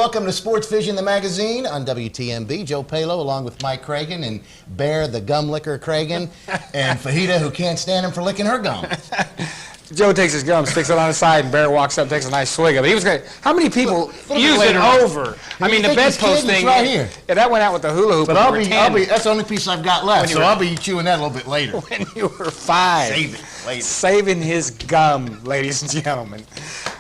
welcome to SportsVision, the magazine on WTMB. Joe Palo along with Mike Cragen and Bear, the gum licker Cragen, and Fajita, who can't stand him for licking her gum. Joe takes his gum, sticks it on the side, and Bear walks up, takes a nice swig of it. He was great. How many people use it over? I mean, the bedpost thing. Right here. Yeah, that went out with the hula hoop. But that's the only piece I've got left, so I'll be chewing that a little bit later. When you were 5. Save it later. Saving his gum, ladies and gentlemen.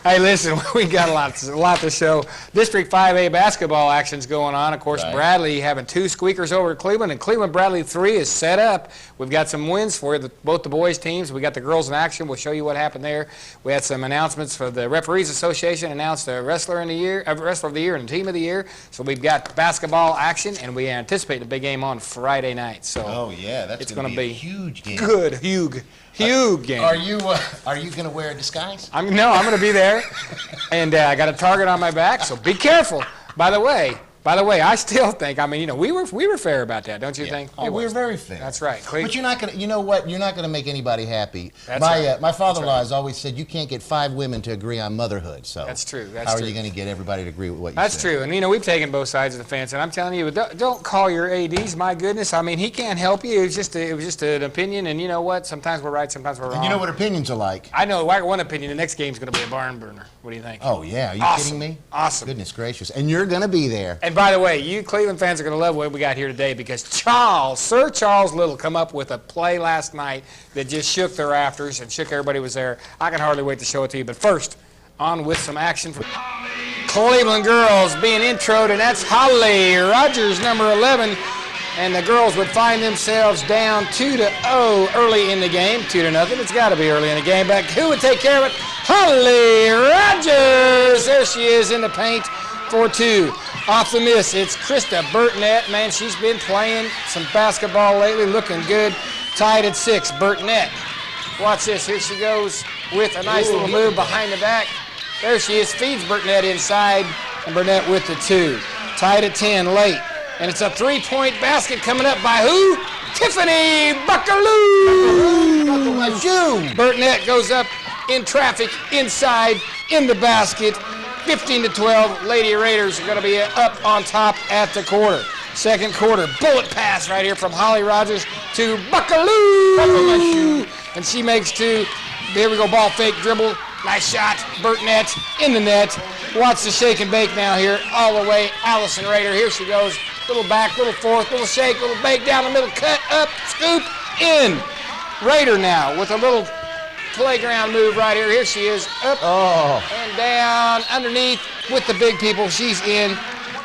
Hey, listen, we got a lot to show. District 5A basketball action's going on. Of course, Bradley having 2 squeakers over Cleveland, and Cleveland-Bradley 3 is set up. We've got some wins for both the boys' teams. We got the girls in action. We'll show you what happened there. We had some announcements for the Referees Association, announced a Wrestler of the Year and Team of the Year. So we've got basketball action, and we anticipate the big game on Friday night. So oh yeah, that's going to be a huge game. Good, huge game. Are you going to wear a disguise? No, I'm going to be there, and I got a target on my back. So be careful. By the way, I still think, I mean, you know, we were fair about that, don't you think? Oh, we were very fair. That's right. But you're not going to, you know what? You're not going to make anybody happy. That's right. My father-in-law has always said you can't get 5 women to agree on motherhood. So that's true. How are you going to get everybody to agree with what you say? That's true. And, you know, we've taken both sides of the fence. And I'm telling you, don't call your ADs, my goodness. I mean, he can't help you. It was just an opinion. And you know what? Sometimes we're right, sometimes we're wrong. And you know what opinions are like. I know one opinion. The next game's going to be a barn burner. What do you think? Oh, yeah. Are you kidding me? Awesome. Goodness gracious. And you're going to be there. And by the way, you Cleveland fans are going to love what we got here today, because Sir Charles Little come up with a play last night that just shook the rafters and shook everybody was there. I can hardly wait to show it to you. But first, on with some action for Cleveland girls being introed, and that's Holly Rogers, number 11. And the girls would find themselves down 2-0 early in the game, 2-0. It's got to be early in the game. But who would take care of it? Holly Rogers. There she is in the paint for 2. Off the miss, it's Krista Burtonette. Man, she's been playing some basketball lately, looking good. Tied at 6, Burtonette. Watch this, here she goes with a nice little move behind the back. There she is, feeds Burtonette inside, and Burtonette with the 2. Tied at 10, late. And it's a 3-point basket coming up by who? Tiffany Buckaloo! Buckle my shoe! Burtonette goes up in traffic, inside, in the basket. 15-12, Lady Raiders are going to be up on top at the quarter. Second quarter, bullet pass right here from Holly Rogers to Buckaloo. And she makes 2. Here we go, ball fake, dribble, nice shot. Burtonette in the net. Watch the shake and bake now here, all the way. Allison Raider, here she goes. Little back, little forth, little shake, little bake down the middle, cut, up, scoop, in. Raider now with a little playground move right here. Here she is, up and down, underneath with the big people. She's in,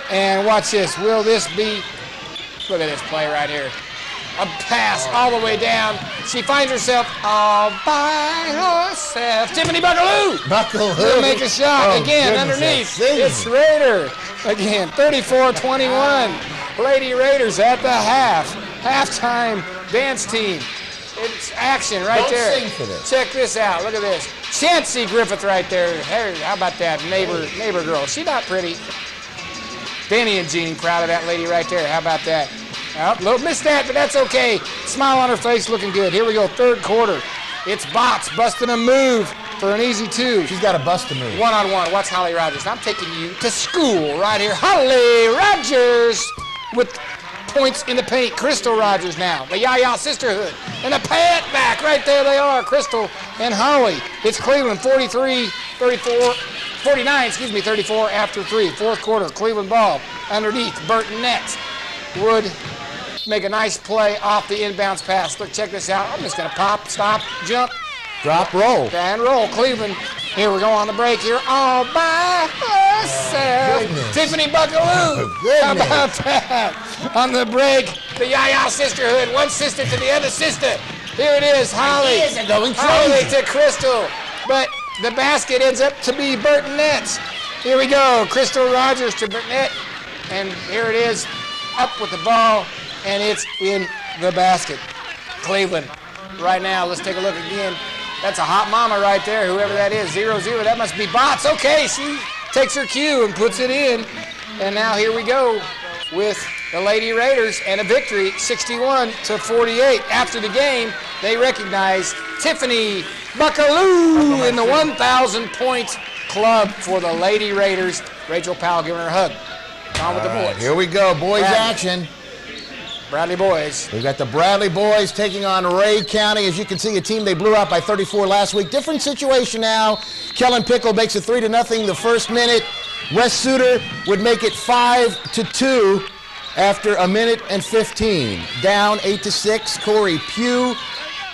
and watch this. Will this be, look at this play right here. A pass all the way down. She finds herself all by herself. Tiffany Buckaloo. Will make a shot again underneath. It's Raider again, 34-21. Lady Raiders at the halftime dance team. It's action right there. Sing for this. Check this out. Look at this. Chancey Griffith right there. Hey, how about that neighbor girl? She's not pretty. Danny and Jean, proud of that lady right there. How about that? Oh, little missed that, but that's okay. Smile on her face, looking good. Here we go, third quarter. It's Bots busting a move for an easy 2. She's got a bust to move. One-on-one. Watch Holly Rogers. I'm taking you to school right here. Holly Rogers with points in the paint. Crystal Rogers now. The Yaya sisterhood. And a pat back. Right there they are, Crystal and Holly. It's Cleveland 49, 34 after 3. Fourth quarter, Cleveland ball underneath. Burtonette would make a nice play off the inbounds pass. Look, check this out. I'm just going to pop, stop, jump, drop, roll. And roll. Cleveland. Here we go on the break here. All by herself. Tiffany Buckaloo. How about that? On the break, the Yaya sisterhood. One sister to the other sister. Here it is, Holly. Holly to Crystal. But the basket ends up to be Burtonette's. Here we go. Crystal Rogers to Burtonette. And here it is. Up with the ball. And it's in the basket. Cleveland. Right now, let's take a look again. That's a hot mama right there, whoever that is. 0-0. That must be Bots. Okay, she takes her cue and puts it in. And now here we go with the Lady Raiders and a victory, 61-48. After the game, they recognize Tiffany Buckaloo in the 1,000-point club for the Lady Raiders. Rachel Powell giving her a hug. On with the boys. Here we go, boys action. Bradley boys. We've got the Bradley boys taking on Ray County. As you can see, a team they blew out by 34 last week. Different situation now. Kellen Pickle makes it 3-0 the first minute. Wes Suter would make it 5-2 after a minute and 15. Down 8-6. Corey Pugh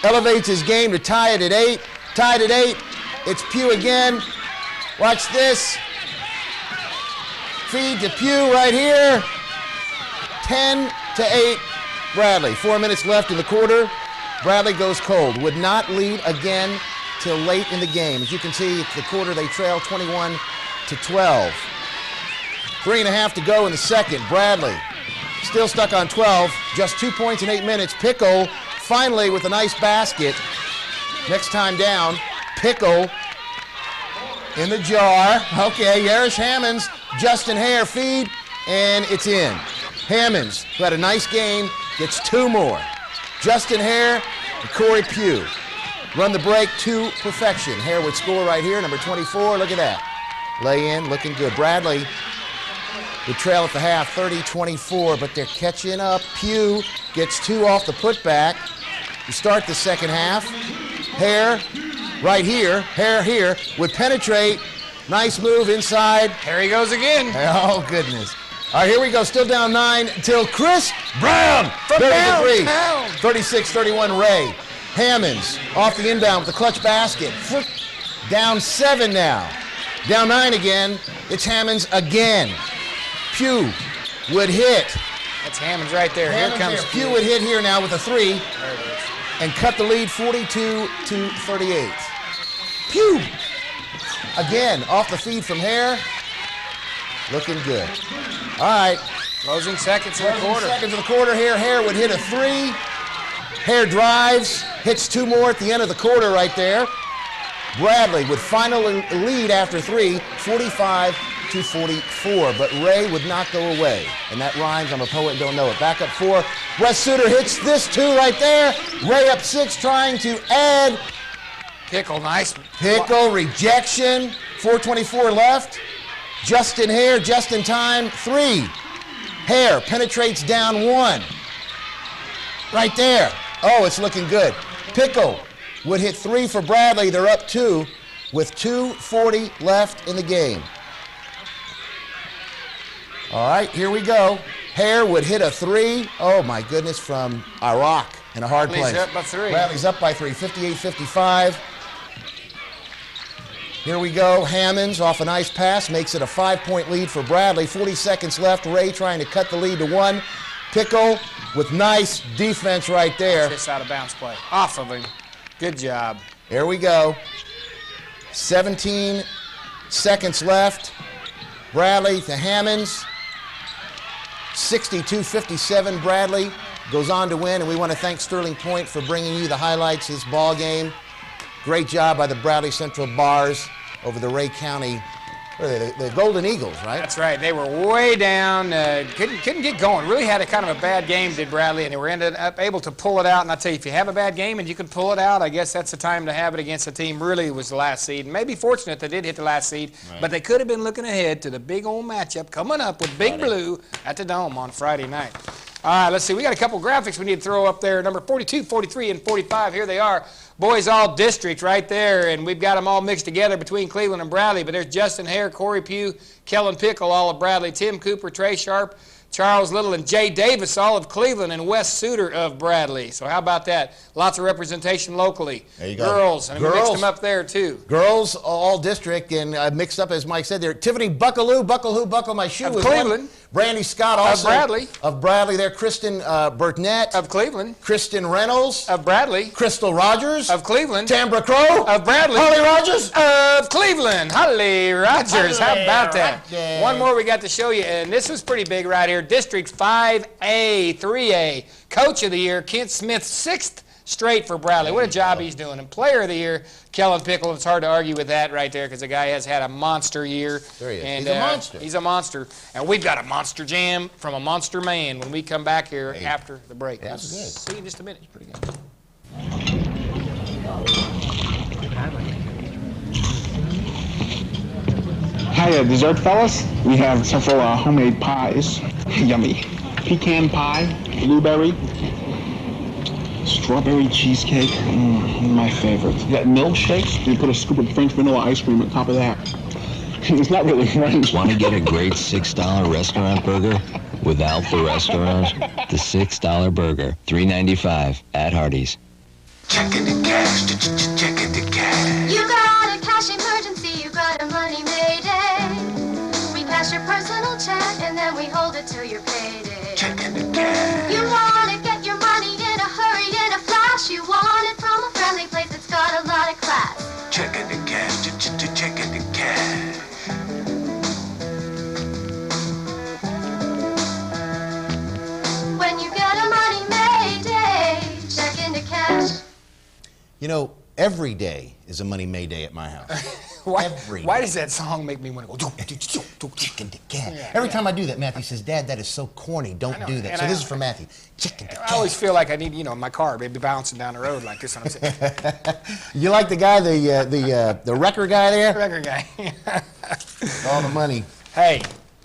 elevates his game to tie it at 8. Tied at 8. It's Pugh again. Watch this. Feed to Pugh right here. 10-8, Bradley. 4 minutes left in the quarter. Bradley goes cold. Would not lead again till late in the game. As you can see, it's the quarter they trail 21-12. 3.5 to go in the second. Bradley still stuck on 12. Just 2 points in 8 minutes. Pickle finally with a nice basket. Next time down, Pickle in the jar. Okay, Yarish Hammonds, Justin Hare feed, and it's in. Hammonds, who had a nice game, gets 2 more. Justin Hare and Corey Pugh run the break to perfection. Hare would score right here, number 24. Look at that. Lay in, looking good. Bradley would trail at the half, 30-24, but they're catching up. Pugh gets 2 off the putback to start the second half. Hare right here, Hare here, would penetrate. Nice move inside. Here he goes again. Oh, goodness. All right, here we go. Still down 9 until Chris Brown from downtown. down. 36-31 Ray. Hammonds off the inbound with the clutch basket. Down 7 now. Down 9 again. It's Hammonds again. Pugh would hit. That's Hammonds right there. Hammonds here comes Pugh would hit here now with a 3 There it is. and cut the lead 42-38. Pugh again off the feed from Hare. Looking good. All right. Closing seconds in the quarter. Seconds of the quarter here. Hare would hit a 3. Hare drives, hits 2 more at the end of the quarter right there. Bradley would finally lead after 3, 45-44. But Ray would not go away. And that rhymes. I'm a poet, don't know it. Back up 4. Wes Suter hits this 2 right there. Ray up 6, trying to add. Pickle, nice. Pickle, rejection. 4:24 left. Justin Hare, just in time, 3. Hare penetrates down 1. Right there. Oh, it's looking good. Pickle would hit 3 for Bradley. They're up 2 with 2:40 left in the game. All right, here we go. Hare would hit a 3. Oh, my goodness, from Iraq in a hard place. Bradley's up by 3. Bradley's up by 3, 58-55. Here we go. Hammonds off a nice pass makes it a 5-point lead for Bradley. 40 seconds left. Ray trying to cut the lead to 1. Pickle with nice defense right there. This out of bounds play. Off of him. Good job. Here we go. 17 seconds left. Bradley to Hammonds. 62-57. Bradley goes on to win, and we want to thank Sterling Point for bringing you the highlights of this ball game. Great job by the Bradley Central Bars over the Ray County, what are they, the Golden Eagles, right? That's right. They were way down, couldn't get going. Really had a kind of a bad game, did Bradley, and they were ended up able to pull it out. And I tell you, if you have a bad game and you can pull it out, I guess that's the time to have it against a team really was the last seed. And maybe fortunate they did hit the last seed, right. But they could have been looking ahead to the big old matchup coming up with Big Blue at the Dome on Friday night. All right, let's see. We got a couple graphics we need to throw up there. Number 42, 43, and 45. Here they are. Boys all district right there, and we've got them all mixed together between Cleveland and Bradley. But there's Justin Hare, Corey Pugh, Kellen Pickle, all of Bradley, Tim Cooper, Trey Sharp, Charles Little, and Jay Davis, all of Cleveland, and Wes Suter of Bradley. So how about that? Lots of representation locally. There you go. Girls, and we mixed them up there too. Girls, all district, and mixed up, as Mike said there. Tiffany Buckaloo, Buckle My Shoe. Of Cleveland. Brandy Scott also. Of Bradley. Of Bradley there. Kristen Burtnett. Of Cleveland. Kristen Reynolds. Of Bradley. Crystal Rogers. Of Cleveland. Tambra Crow. Of Bradley. Holly Rogers. Of Cleveland. Holly Rogers. How about that? Rogers. One more we got to show you, and this was pretty big right here. District 5A, 3A. Coach of the Year, Kent Smith, 6th straight for Bradley. What a job he's doing. And Player of the Year, Kellen Pickle. It's hard to argue with that right there because the guy has had a monster year. There he is. And, he's a monster. He's a monster. And we've got a monster jam from a monster man when we come back here after the break. Yeah, that's good. See you in just a minute. Pretty good. Hi, dessert fellas. We have several homemade pies. Yummy. Pecan pie, blueberry, strawberry cheesecake, my favorite. You got milkshakes. You put a scoop of French vanilla ice cream on top of that. It's not really French. Want to get a great $6 restaurant burger without the restaurant? The $6 burger, $3.95 at Hardee's. Checking the cash, checking the cash. You got a cash emergency, you got a money mayday. We cash your personal check and then we hold it till your payday. Checking the cash. You want to get your money in a hurry, in a flash. You want it from a friendly place that's got a lot of class. Checking the cash, checking the cash. When you get a money mayday, check into cash. You know, every day is a Money Mayday at my house. Why does that song make me want to go? Chicken to cat. Every time I do that, Matthew says, "Dad, that is so corny. Don't do that." So this is for Matthew. Chicken to cat. I always feel like I need, my car maybe bouncing down the road like this. What I'm saying. You like the guy, the wrecker guy there? Record guy. All the money. Hey,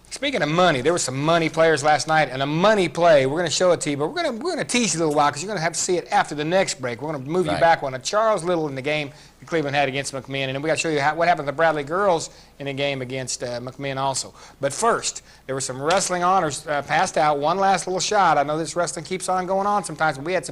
speaking of money, there were some money players last night, and a money play. We're going to show it to you, but we're going to tease you a little while because you're going to have to see it after the next break. We're going to move you back on a Charles Little in the game that Cleveland had against McMinn, and then we got to show you what happened to the Bradley girls in a game against McMinn also. But first, there were some wrestling honors passed out. One last little shot. I know this wrestling keeps on going on sometimes, but we had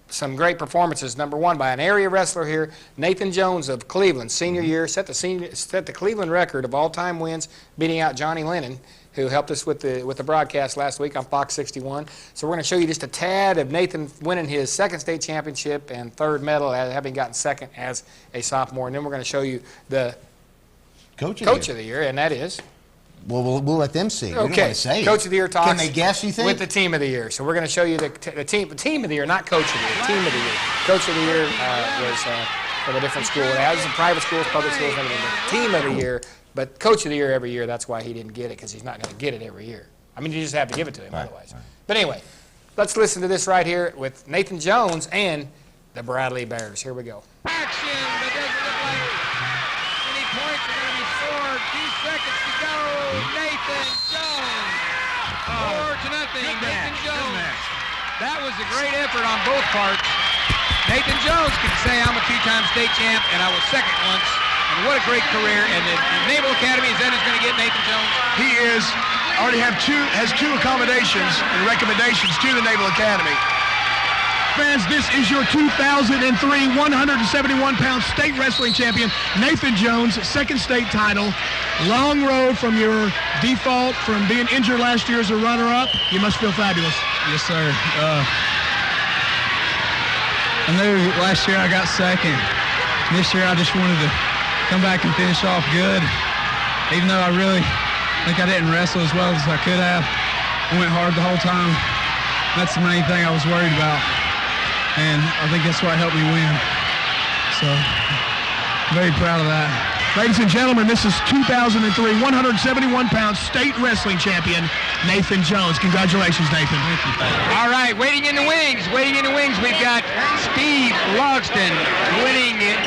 some great performances. Number one by an area wrestler here, Nathan Jones of Cleveland, senior year, set the Cleveland record of all-time wins, beating out Johnny Lennon, who helped us with the broadcast last week on Fox 61. So we're going to show you just a tad of Nathan winning his second state championship and third medal, having gotten second as a sophomore. And then we're going to show you the Coach of the Year, and that is? Well, we'll let them see. We don't want to say Coach of the Year talks. Can they guess, you think? With the Team of the Year. So we're going to show you the team of the Year, not Coach of the Year, Team of the Year. Coach of the Year was from a different school. It has some private schools, public schools, and everything. But Team of the Year. But Coach of the Year every year, that's why he didn't get it, because he's not going to get it every year. I mean, you just have to give it to him otherwise. Right. But anyway, let's listen to this right here with Nathan Jones and the Bradley Bears. Here we go. Action, but doesn't look like any points are going to be scored. 2 seconds to go. Nathan Jones. 4-0. Nathan Jones. That was a great effort on both parts. Nathan Jones can say I'm a two-time state champ, and I was second once. And what a great career. And the Naval Academy, is that who's going to get Nathan Jones? He has two accommodations and recommendations to the Naval Academy. Fans, this is your 2003 171-pound state wrestling champion, Nathan Jones, second state title. Long road from your default from being injured last year as a runner-up. You must feel fabulous. Yes, sir. I knew last year I got second. This year I just wanted to come back and finish off good. Even though I really think I didn't wrestle as well as I could have. I went hard the whole time. That's the main thing I was worried about. And I think that's what helped me win. So, very proud of that. Ladies and gentlemen, this is 2003 171-pound state wrestling champion, Nathan Jones. Congratulations, Nathan. Thank you. All right, waiting in the wings, we've got Steve Logston winning it.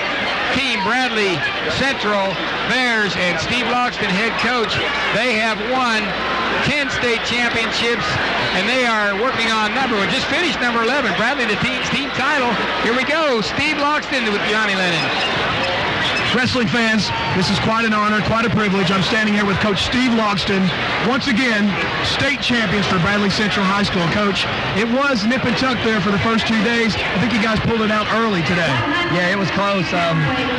Team Bradley Central Bears and Steve Logston, head coach. They have won 10 state championships, and they are working on number one. Just finished number 11. Bradley, the team title. Here we go. Steve Logston with Johnny Lennon. Wrestling fans, this is quite an honor, quite a privilege. I'm standing here with Coach Steve Logston, once again, state champions for Bradley Central High School. Coach, it was nip and tuck there for the first 2 days. I think you guys pulled it out early today. Yeah, it was close.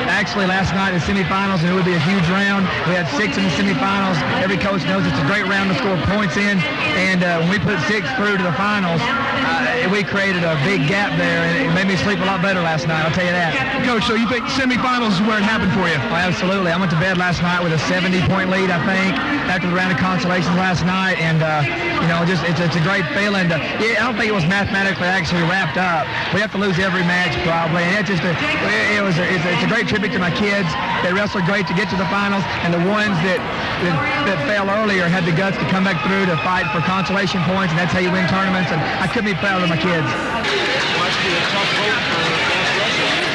Actually, last night in the semifinals, and it would be a huge round. We had 6 in the semifinals. Every coach knows it's a great round to score points in. And when we put 6 through to the finals, we created a big gap there, and it made me sleep a lot better last night, I'll tell you that. Coach, so you think semifinals is where it happened for you? Oh, absolutely. I went to bed last night with a 70-point lead, I think, after the round of consolations last night, and it's a great feeling. I don't think it was mathematically actually wrapped up. We have to lose every match probably, and it's a great tribute to my kids. They wrestled great to get to the finals, and the ones that fell earlier had the guts to come back through to fight for consolation points, and that's how you win tournaments. And I couldn't be prouder of my kids. Must be a tough vote for best wrestler.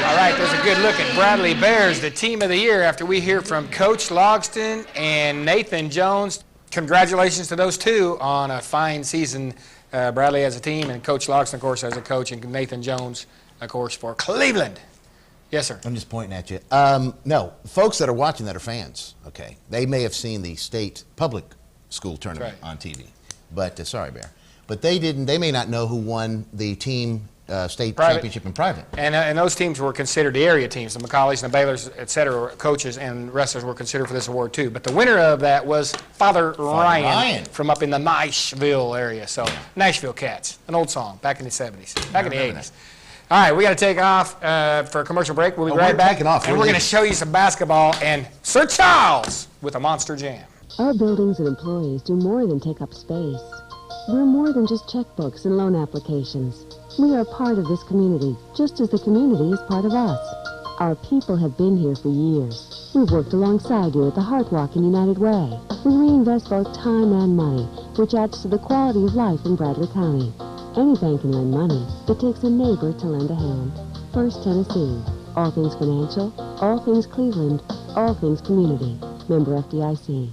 All right, there's a good look at Bradley Bears, the team of the year, after we hear from Coach Logston and Nathan Jones. Congratulations to those two on a fine season, Bradley as a team, and Coach Logston, of course, as a coach, and Nathan Jones, of course, for Cleveland. Yes, sir. I'm just pointing at you. No, folks that are watching that are fans, okay? They may have seen the state public school tournament on TV. But, sorry, Bear. But they may not know who won the team state championship in private. And those teams were considered the area teams. The McCaulleys and the Baylors, et cetera, coaches and wrestlers were considered for this award too. But the winner of that was Father Ryan from up in the Nashville area. So Nashville Cats, an old song back in the 70s, back in the 80s. All right, we got to take off for a commercial break. We'll be right back. And we're going to show you some basketball and Sir Charles with a Monster Jam. Our buildings and employees do more than take up space. We're more than just checkbooks and loan applications. We are part of this community, just as the community is part of us. Our people have been here for years. We've worked alongside you at the Heart Walk and United Way. We reinvest both time and money, which adds to the quality of life in Bradley County. Any bank can lend money. It takes a neighbor to lend a hand. First Tennessee. All things financial, all things Cleveland, all things community. Member FDIC.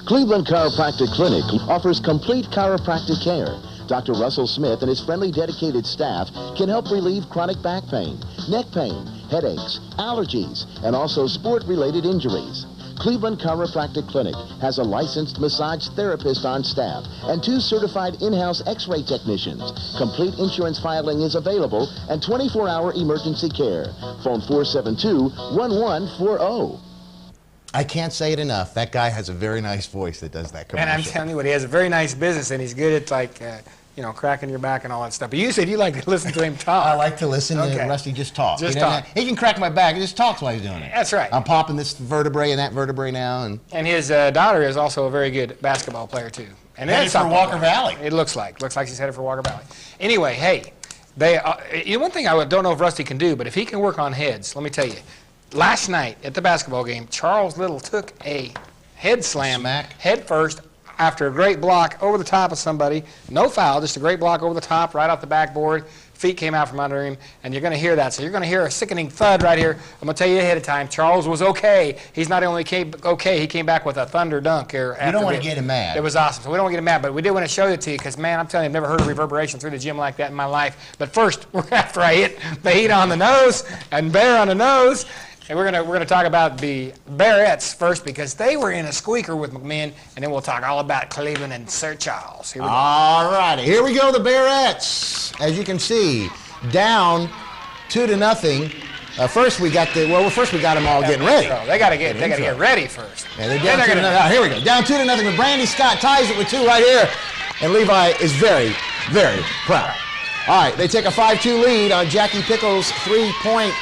Cleveland Chiropractic Clinic offers complete chiropractic care. Dr. Russell Smith and his friendly, dedicated staff can help relieve chronic back pain, neck pain, headaches, allergies, and also sport-related injuries. Cleveland Chiropractic Clinic has a licensed massage therapist on staff and 2 certified in-house x-ray technicians. Complete insurance filing is available and 24-hour emergency care. Phone 472-1140. I can't say it enough. That guy has a very nice voice that does that commercial. And I'm telling you what, he has a very nice business, and he's good at, like, cracking your back and all that stuff. But you said you like to listen to him talk. I like to listen to Rusty just talk. Just talk. He can crack my back. He just talks while he's doing it. That's right. I'm popping this vertebrae and that vertebrae now. And his daughter is also a very good basketball player, too. And headed for Walker Valley. It looks like. Looks like she's headed for Walker Valley. Anyway, hey, one thing I don't know if Rusty can do, but if he can work on heads, let me tell you. Last night at the basketball game, Charles Little took a head slam, head first, after a great block over the top of somebody. No foul, just a great block over the top, right off the backboard. Feet came out from under him, and you're going to hear that. So you're going to hear a sickening thud right here. I'm going to tell you ahead of time, Charles was okay. He's not only okay, he came back with a thunder dunk here. You don't want to get him mad. It was awesome. So we don't want to get him mad, but we did want to show it to you because, man, I'm telling you, I've never heard a reverberation through the gym like that in my life. But first, after I hit the heat on the nose and Bear on the nose, and we're gonna talk about the Bearettes first because they were in a squeaker with McMinn, and then we'll talk all about Cleveland and Sir Charles. Here we go. All righty, here we go. The Bearettes, as you can see, down 2-0. First we got them all getting ready. They got to get ready first. Yeah, they're down 2-0. Here we go. Down 2-0. But Brandy Scott ties it with 2 right here, and Levi is very, very proud. All right, they take a 5-2 lead on Jackie Pickle's 3-point.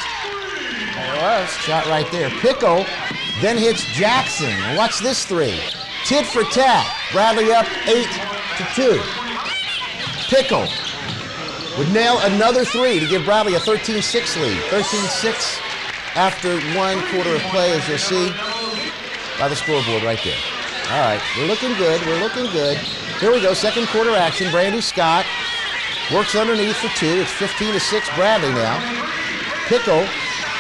There it was. Shot right there. Pickle then hits Jackson. And watch this 3. Tit for tat. Bradley up 8-2. Pickle would nail another 3 to give Bradley a 13-6 lead. 13-6 after 1 quarter of play, as you'll see by the scoreboard right there. All right, we're looking good. We're looking good. Here we go. Second quarter action. Brandy Scott works underneath for 2. It's 15-6 Bradley now. Pickle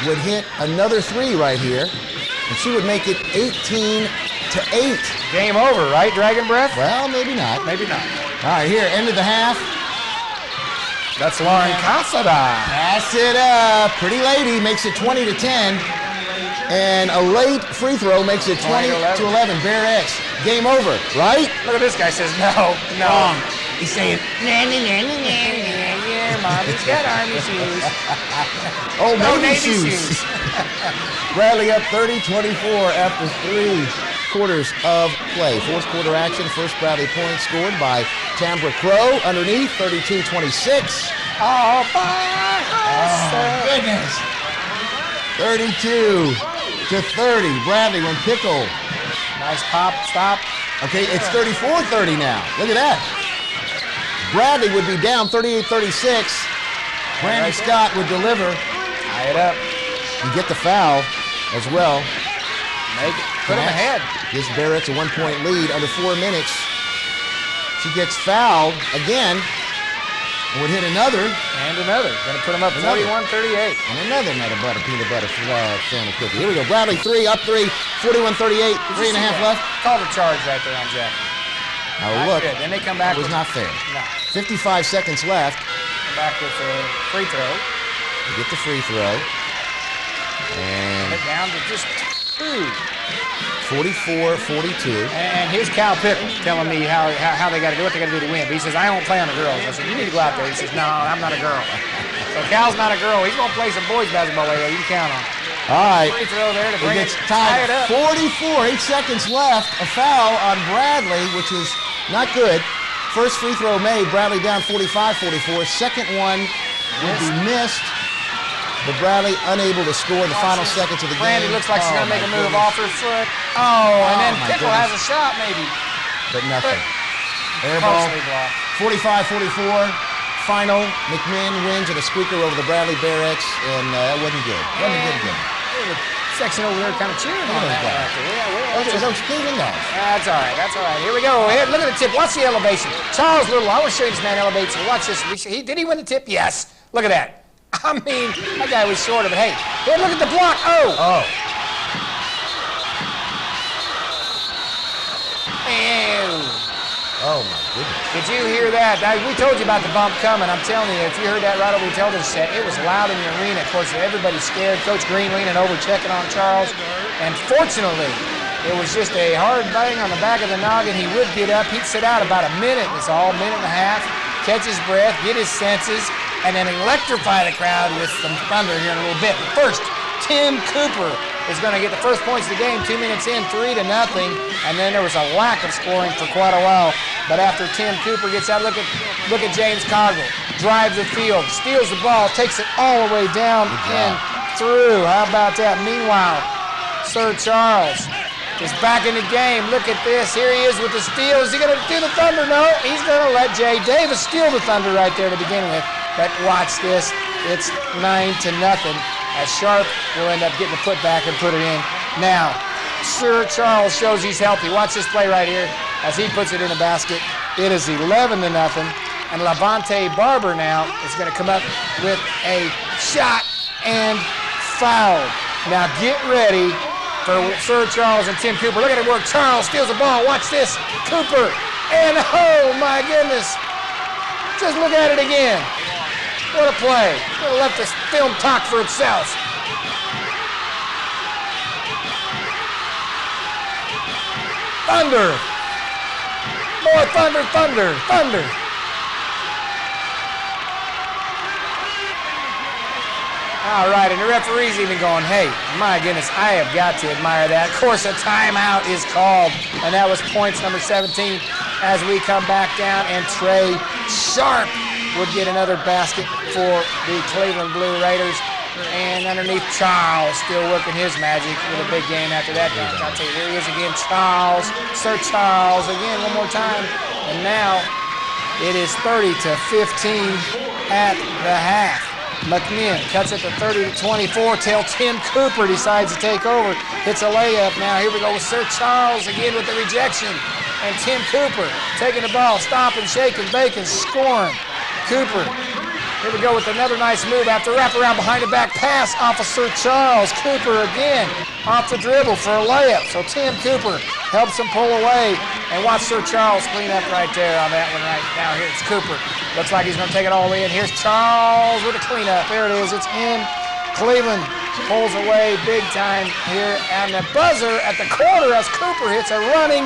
would hit another 3 right here, and she would make it 18-8. Game over, right, Dragon Breath? Well, maybe not. Maybe not. All right, here, end of the half. That's Lauren Casada. Pass it up. Pretty lady makes it 20-10, and a late free throw makes it 20-11. Bearettes. Game over, right? Look at this guy says no. Wrong. He's saying, Mommy's got army shoes. Oh, Navy shoes. Bradley up 30-24 after 3 quarters of play. Fourth quarter action. First Bradley point scored by Tambra Crow underneath 32-26. Oh, goodness. 32-30. Bradley when Pickle. Nice pop, stop. Okay, it's 34-30 now. Look at that. Bradley would be down 38-36. Brandy Scott would deliver. Tie it up. And get the foul as well. Make it. Put him ahead. Gives the Bearettes a 1-point lead under 4 minutes. She gets fouled again. Would hit another. And another. Going to put him up 41-38. And another nut of butter, peanut butter family cookie. Here we go. Bradley 3, up 3, 41-38, 3.5 left. Called a charge right there on Jack. Now look, good. Then they come back. It was not fair. No. 55 seconds left. Come back with a free throw. They get the free throw. And get down to just 2. 44-42. And here's Cal Pickle telling me how they got to do what they got to do to win. But he says, I don't play on the girls. I said, you need to go out there. He says, no, I'm not a girl. So Cal's not a girl. He's going to play some boys basketball later. You can count on it. All right. Free throw there to bring it tied up. 44, 8 seconds left. A foul on Bradley, which is not good. First free throw made. Bradley down 45-44. Second one would be missed. But Bradley unable to score in the final seconds of the game. Brandy looks like she's going to make a move off her foot. And then Pickle has a shot maybe. But nothing. Air ball. 45-44. Final. McMinn wins at a squeaker over the Bradley Barrettes, and that wasn't good. Wasn't good again. Section over there kind of cheering on that. Those Cleveland guys. That's all right. That's all right. Here we go. Here, look at the tip. Watch the elevation. Charles Little. I want to show you this man elevates. Watch this. Did he win the tip? Yes. Look at that. I mean, that guy was short of it. Hey, look at the block. Oh. Oh, my goodness. Did you hear that? We told you about the bump coming. I'm telling you, if you heard that right over the television set, it was loud in the arena. Of course, everybody's scared. Coach Green leaning over, checking on Charles. And fortunately, it was just a hard bang on the back of the noggin. He would get up. He'd sit out about a minute. It's all a minute and a half. Catch his breath, get his senses, and then electrify the crowd with some thunder here in a little bit. But first, Tim Cooper is going to get the first points of the game, 2 minutes in, 3-0. And then there was a lack of scoring for quite a while. But after Tim Cooper gets out, look at James Coggle. Drives the field, steals the ball, takes it all the way down and through. How about that? Meanwhile, Sir Charles is back in the game. Look at this. Here he is with the steal. Is he going to do the Thunder? No. He's going to let Jay Davis steal the Thunder right there to begin with. But watch this. It's 9-0. As Sharp will end up getting the putback and put it in. Now, Sir Charles shows he's healthy. Watch this play right here as he puts it in the basket. It is 11-0. And Levante Barber now is going to come up with a shot and foul. Now get ready for Sir Charles and Tim Cooper. Look at it work. Charles steals the ball. Watch this. Cooper. And oh my goodness. Just look at it again. What a play. Could have let this film talk for itself. Thunder. More thunder, thunder, thunder. All right, and the referee's even going, hey, my goodness, I have got to admire that. Of course, a timeout is called, and that was points number 17 as we come back down, and Trey Sharp would get another basket for the Cleveland Blue Raiders. And underneath, Charles still working his magic with a big game after that. I'll tell you, here he is again, Charles, Sir Charles, again one more time. And now it is 30-15 at the half. McMinn cuts it to 30-24 till Tim Cooper decides to take over. Hits a layup now. Here we go with Sir Charles again with the rejection. And Tim Cooper taking the ball, stopping, shaking, baking, scoring. Cooper, here we go with another nice move after wraparound behind the back pass off of Sir Charles. Cooper again off the dribble for a layup. So Tim Cooper helps him pull away. And watch Sir Charles clean up right there on that one right now. Here it's Cooper. Looks like he's going to take it all the way in. Here's Charles with a cleanup. There it is. It's in. Cleveland pulls away big time here. And the buzzer at the corner as Cooper hits a running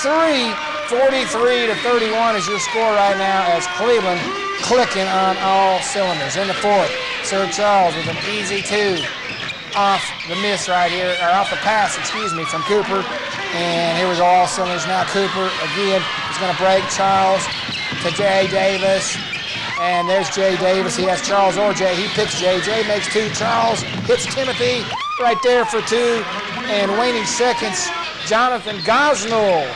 three. 43-31 is your score right now as Cleveland clicking on all cylinders. In the fourth, Sir Charles with an easy two off the miss right here, or off the pass, excuse me, from Cooper. And here we go, all cylinders now. Cooper again is going to break Charles to Jay Davis. And there's Jay Davis. He has Charles or Jay. He picks Jay. Jay makes two. Charles hits Timothy right there for two. And waning seconds, Jonathan Gosnell,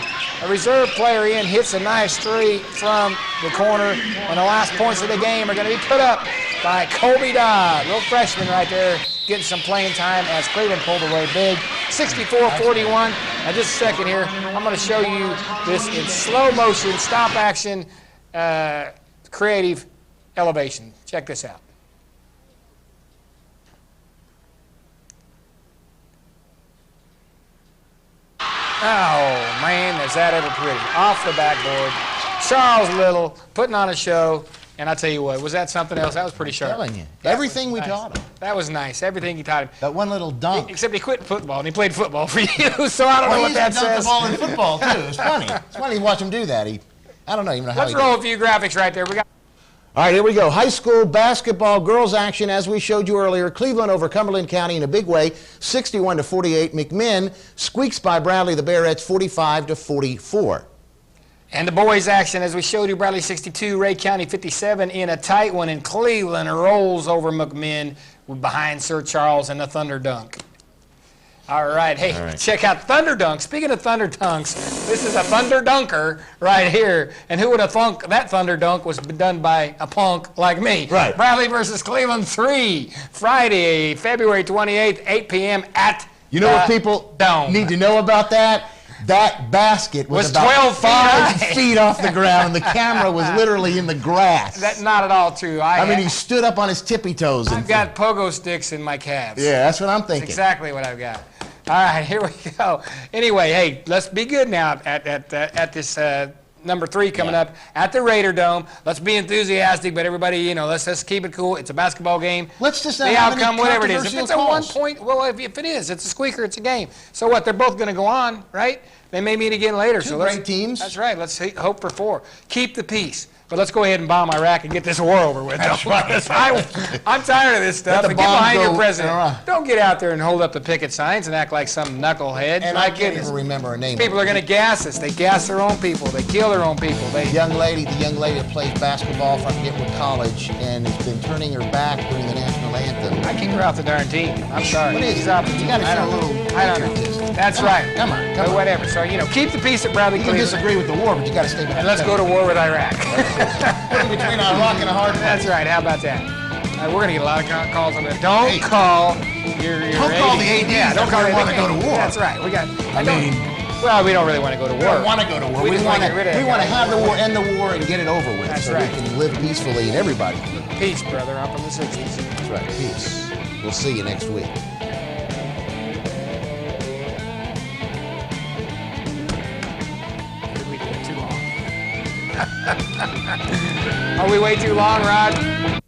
a reserve player in, hits a nice three from the corner. And the last points of the game are going to be put up by Kobe Dodd, little freshman right there, getting some playing time as Cleveland pulled away big. 64-41. Now just a second here, I'm going to show you this in slow motion, stop action, creative elevation. Check this out. Oh, man, is that ever pretty. Off the backboard. Charles Little putting on a show. And I tell you what, was that something else? That was pretty sharp. I'm telling you. Everything we taught him. That was nice. Everything he taught him. That one little dunk. Except he quit football, and he played football for you, so I don't know what that says. He used to dunk the ball in football, too. It's funny. It's funny to watch him do that. I don't know even know how Let's roll a few graphics right there. We got. All right, here we go. High school basketball girls action, as we showed you earlier. Cleveland over Cumberland County in a big way, 61-48. McMinn squeaks by Bradley the Bearettes, 45-44. And the boys action, as we showed you, Bradley 62, Ray County 57 in a tight one, and Cleveland rolls over McMinn behind Sir Charles and the Thunder Dunk. All right, hey, check out Thunder Dunk. Speaking of Thunder Dunks, this is a Thunder Dunker right here. And who would have thunk that Thunder Dunk was done by a punk like me? Right. Bradley versus Cleveland 3, Friday, February 28th, 8 p.m. at You know what people need to know about that? That basket was about 12 5 feet off the ground, and the camera was literally in the grass. That's not at all true. I mean, he stood up on his tippy toes. I've got pogo sticks in my calves. Yeah, that's what I'm thinking. That's exactly what I've got. All right, here we go. Anyway, hey, let's be good now at this number 3 coming up at the Raider Dome. Let's be enthusiastic, but everybody, you know, let's just keep it cool. It's a basketball game. Let's just the outcome, whatever it is. If it's a 1 point, well, if it is, it's a squeaker. It's a game. So what? They're both going to go on, right? They may meet again later. Two great teams. That's right. Let's hope for 4. Keep the peace. But let's go ahead and bomb Iraq and get this war over with. That's right. I'm tired of this stuff. Get behind your president. Right. Don't get out there and hold up the picket signs and act like some knucklehead. And I can't even remember her name. People are going to gas us. They gas their own people. They kill their own people. The young lady that plays basketball from I forget what college and has been turning her back during the national anthem. I kicked her off the darn team. I'm sorry. What is it? You got to show a little patriotism. That's right. Come on. But whatever. So, you know, keep the peace at Bradley Cleveland. You can disagree with the war, but you got to stay behind. And let's go to war with Iraq. Put in between a rock and a hard place. That's right. How about that? We're going to get a lot of calls on that. Don't call your Don't call the AD. Yeah, don't call the AD. want to go to war. That's right. We got. Well, we don't really want to go to war. We don't want to go to war. We want to have the war, end the war, and get it over with. That's so right. we can live peacefully and everybody. Peace, brother. I'm from the 60s. That's right. Peace. We'll see you next week. Are we way too long, Rod?